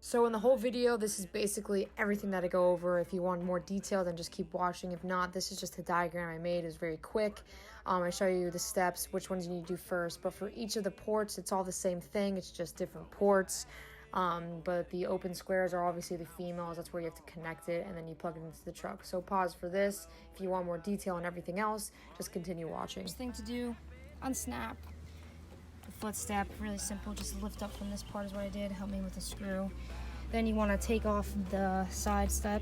So in the whole video, this is basically everything that I go over. If you want more detail, then just keep watching. If not, this is just a diagram I made. It's very quick. I show you the steps, which ones you need to do first. But for each of the ports, it's all the same thing. It's just different ports. But the open squares are obviously the females. That's where you have to connect it, and then you plug it into the truck. So pause for this. If you want more detail on everything else, just continue watching. First thing to do, unsnap the foot step. Really simple. Just lift up from this part is what I did. Help me with the screw. Then you want to take off the side step.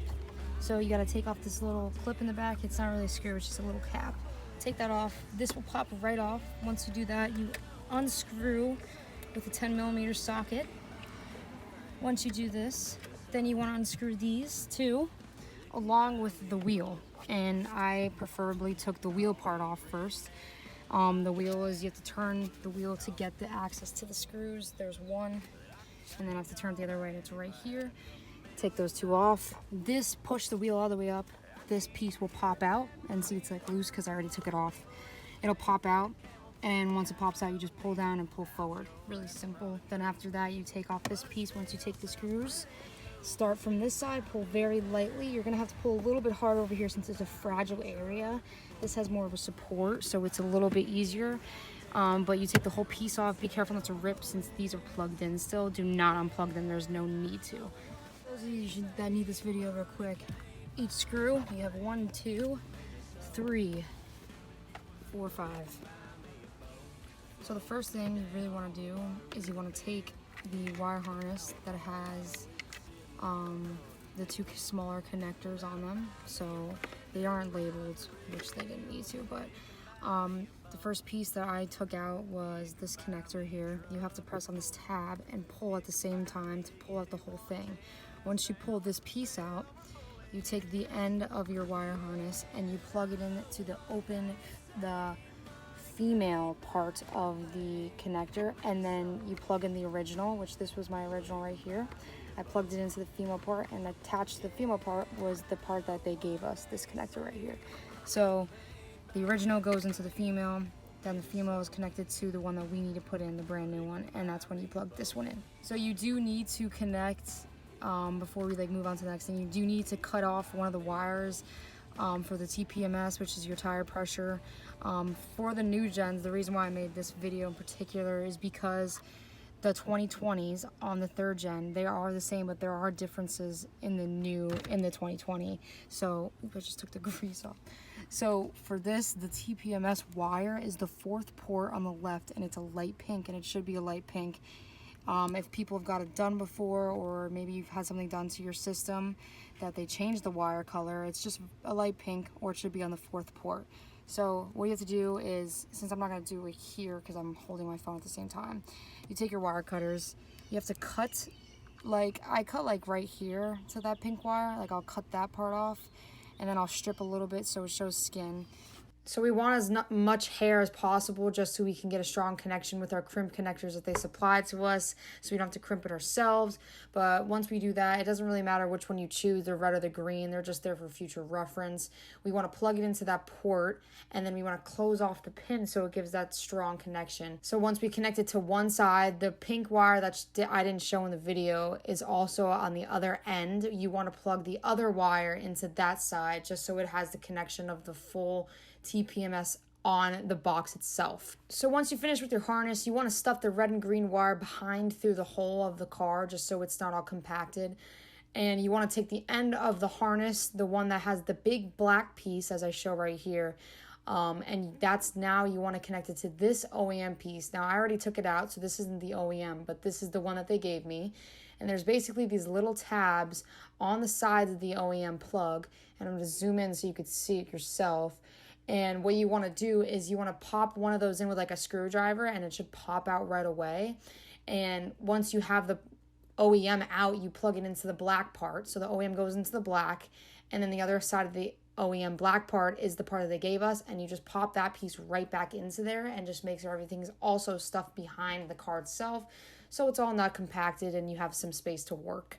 So you got to take off this little clip in the back. It's not really a screw, it's just a little cap. Take that off. This will pop right off. Once you do that, you unscrew with a 10mm socket. Once you do this, then you want to unscrew these two along with the wheel. And I preferably took the wheel part off first. The wheel is, you have to turn the wheel to get the access to the screws. There's one, and then I have to turn it the other way, and it's right here. Take those two off. This, push the wheel all the way up. This piece will pop out, and see it's like loose because I already took it off. It'll pop out, and once it pops out, you just pull down and pull forward. Really simple. Then after that, you take off this piece. Once you take the screws, start from this side, pull very lightly. You're gonna have to pull a little bit hard over here since it's a fragile area. This has more of a support, so it's a little bit easier. But you take the whole piece off. Be careful not to rip since these are plugged in still. Do not unplug them, there's no need to. Those of you that need this video real quick, each screw, you have 1, 2, 3, 4, 5. So the first thing you really want to do is you want to take the wire harness that has the two smaller connectors on them. So they aren't labeled, which they didn't need to, but the first piece that I took out was this connector here. You have to press on this tab and pull at the same time to pull out the whole thing. Once you pull this piece out, you take the end of your wire harness and you plug it into the female part of the connector, and then you plug in the original, which this was my original right here. I plugged it into the female part, and attached to the female part was the part that they gave us, this connector right here. So the original goes into the female, then the female is connected to the one that we need to put in, the brand new one, and that's when you plug this one in. So you do need to connect, before we move on to the next thing, you do need to cut off one of the wires for the TPMS, which is your tire pressure. For the new gens, the reason why I made this video in particular is because the 2020s on the 3rd gen, they are the same, but there are differences in the 2020. So I just took the grease off. So for this, the TPMS wire is the 4th port on the left, and it's a light pink, and it should be a light pink. If people have got it done before, or maybe you've had something done to your system that they changed the wire color, it's just a light pink, or it should be on the 4th port. So what you have to do is, since I'm not going to do it here because I'm holding my phone at the same time, you take your wire cutters, you have to cut, I cut right here to that pink wire, I'll cut that part off, and then I'll strip a little bit so it shows skin. So we want as much hair as possible just so we can get a strong connection with our crimp connectors that they supplied to us, so we don't have to crimp it ourselves. But once we do that, it doesn't really matter which one you choose, the red or the green. They're just there for future reference. We want to plug it into that port, and then we want to close off the pin so it gives that strong connection. So once we connect it to one side, the pink wire that I didn't show in the video is also on the other end. You want to plug the other wire into that side just so it has the connection of the full TPMS on the box itself. So once you finish with your harness, you want to stuff the red and green wire behind through the hole of the car just so it's not all compacted. And you want to take the end of the harness, the one that has the big black piece as I show right here, and that's, now you want to connect it to this OEM piece. Now I already took it out, so this isn't the OEM, but this is the one that they gave me. And there's basically these little tabs on the sides of the OEM plug, and I'm going to zoom in so you could see it yourself. And what you want to do is you want to pop one of those in with a screwdriver, and it should pop out right away. And once you have the OEM out, you plug it into the black part. So the OEM goes into the black, and then the other side of the OEM black part is the part that they gave us, and you just pop that piece right back into there, and just make sure everything's also stuffed behind the car itself, so it's all not compacted and you have some space to work.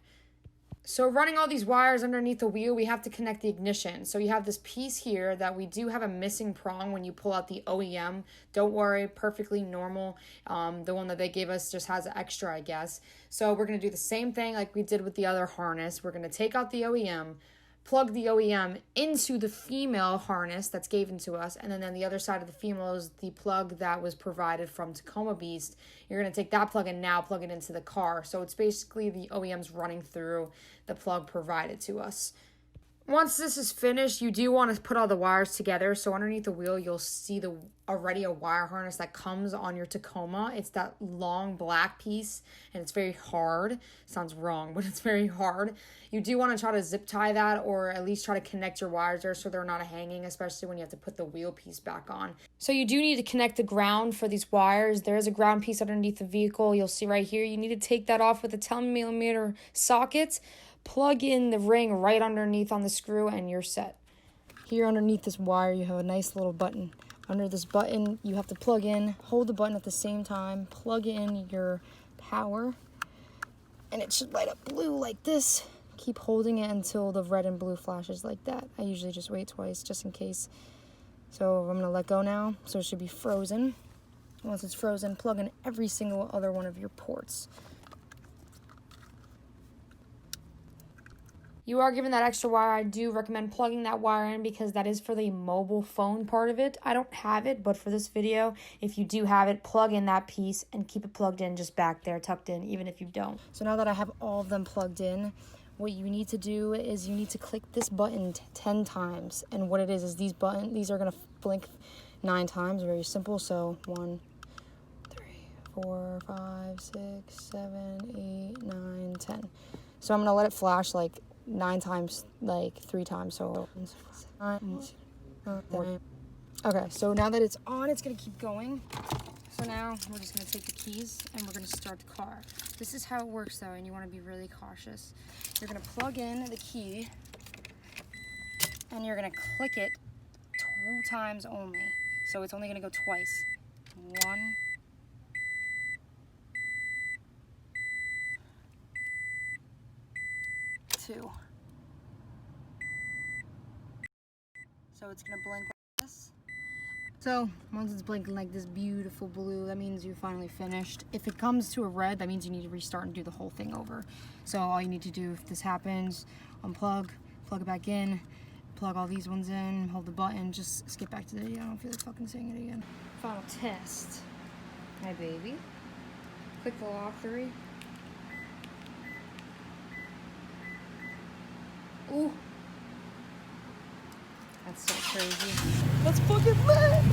So running all these wires underneath the wheel, we have to connect the ignition. So you have this piece here that we do have a missing prong when you pull out the OEM. Don't worry, perfectly normal. The one that they gave us just has an extra, I guess. So we're going to do the same thing like we did with the other harness. We're going to take out the OEM, plug the OEM into the female harness that's given to us, and then on the other side of the female is the plug that was provided from Tacoma Beast. You're going to take that plug and now plug it into the car. So it's basically the OEMs running through the plug provided to us. Once this is finished, you do want to put all the wires together. So underneath the wheel, you'll see already a wire harness that comes on your Tacoma. It's that long black piece, and it's very hard. Sounds wrong, but it's very hard. You do want to try to zip tie that, or at least try to connect your wires there so they're not hanging, especially when you have to put the wheel piece back on. So you do need to connect the ground for these wires. There is a ground piece underneath the vehicle. You'll see right here. You need to take that off with a 10mm socket. Plug in the ring right underneath on the screw and you're set. Here underneath this wire you have a nice little button. Under this button you have to plug in, hold the button at the same time, plug in your power, and it should light up blue like this. Keep holding it until the red and blue flashes like that. I usually just wait twice just in case. So I'm going to let go now, so it should be frozen. Once it's frozen, plug in every single other one of your ports. You are given that extra wire. I do recommend plugging that wire in because that is for the mobile phone part of it. I don't have it, but for this video, if you do have it, plug in that piece and keep it plugged in just back there, tucked in, even if you don't. So now that I have all of them plugged in, what you need to do is you need to click this button 10 times. And what it is these are going to blink 9 times. Very simple. So 1, 3, 4, 5, 6, 7, 8, 9, 10. So I'm going to let it flash like 9 times, like 3 times. So okay, so now that it's on, it's gonna keep going. So now we're just gonna take the keys and we're gonna start the car. This is how it works though, and you want to be really cautious. You're gonna plug in the key and you're gonna click it 2 times only. So it's only gonna go twice. 1, 2. So it's gonna blink like this. So once it's blinking like this beautiful blue, that means you're finally finished. If it comes to a red, that means you need to restart and do the whole thing over. So all you need to do if this happens, unplug, plug it back in, plug all these ones in, hold the button, just skip back to the video. I don't feel like fucking saying it again. Final test. Hi baby. Click the lock 3. Ooh. That's so crazy. That's fucking lit!